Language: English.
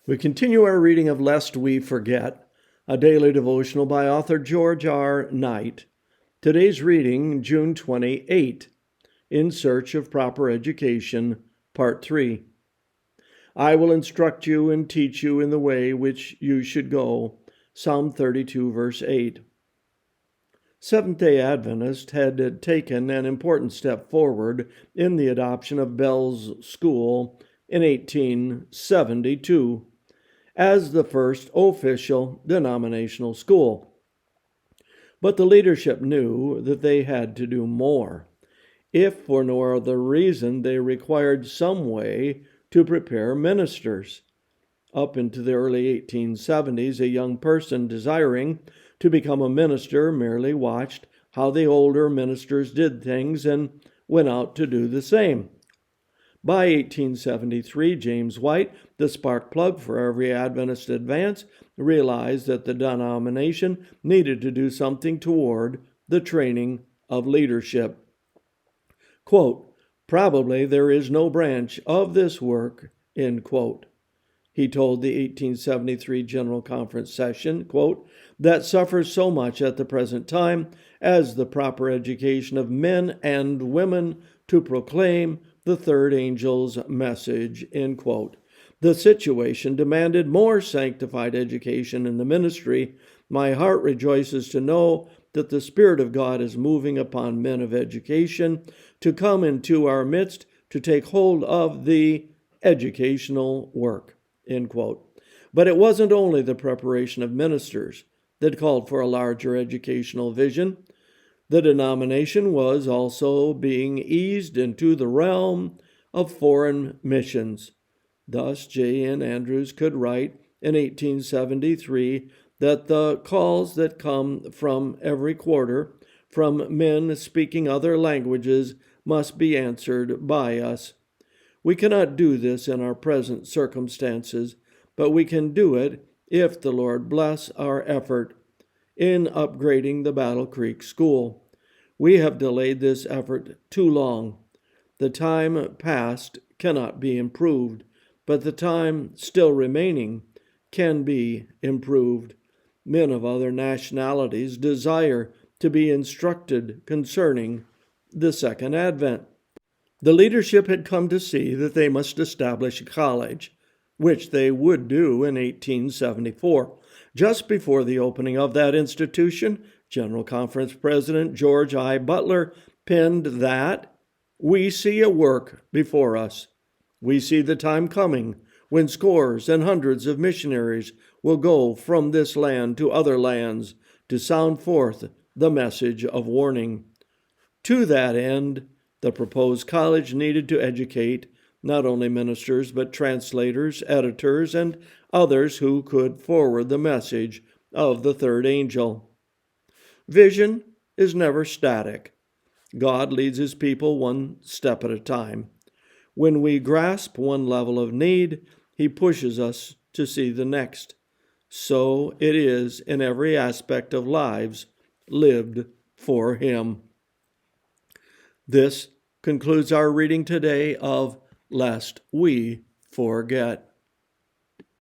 We continue our reading of Lest We Forget, a daily devotional by author George R. Knight. Today's reading, June 28, In Search of Proper Education, Part 3. I will instruct you and teach you in the way which you should go. Psalm 32, verse 8. Seventh-day Adventists had taken an important step forward in the adoption of Bell's School in 1872 as the first official denominational school. But the leadership knew that they had to do more. If for no other reason, they required some way to prepare ministers. Up into the early 1870s, a young person desiring to become a minister merely watched how the older ministers did things and went out to do the same. By 1873, James White, the spark plug for every Adventist advance, realized that the denomination needed to do something toward the training of leadership. Quote, "Probably there is no branch of this work," end quote. He told the 1873 General Conference session, quote, "that suffers so much at the present time as the proper education of men and women to proclaim the third angel's message," end quote. The situation demanded more sanctified education in the ministry. My heart rejoices to know that the Spirit of God is moving upon men of education to come into our midst to take hold of the educational work, end quote. But it wasn't only the preparation of ministers that called for a larger educational vision. The denomination was also being eased into the realm of foreign missions. Thus, J.N. Andrews could write in 1873 that the calls that come from every quarter, from men speaking other languages, must be answered by us. We cannot do this in our present circumstances, but we can do it if the Lord bless our effort in upgrading the Battle Creek School. We have delayed this effort too long. The time past cannot be improved, but the time still remaining can be improved. Men of other nationalities desire to be instructed concerning the Second Advent. The leadership had come to see that they must establish a college, which they would do in 1874. Just before the opening of that institution, General Conference President George I. Butler penned that, "We see a work before us. We see the time coming when scores and hundreds of missionaries will go from this land to other lands to sound forth the message of warning." To that end, the proposed college needed to educate not only ministers, but translators, editors, and others who could forward the message of the third angel. Vision is never static. God leads his people one step at a time. When we grasp one level of need, he pushes us to see the next. So it is in every aspect of lives lived for him. This concludes our reading today of Lest We Forget.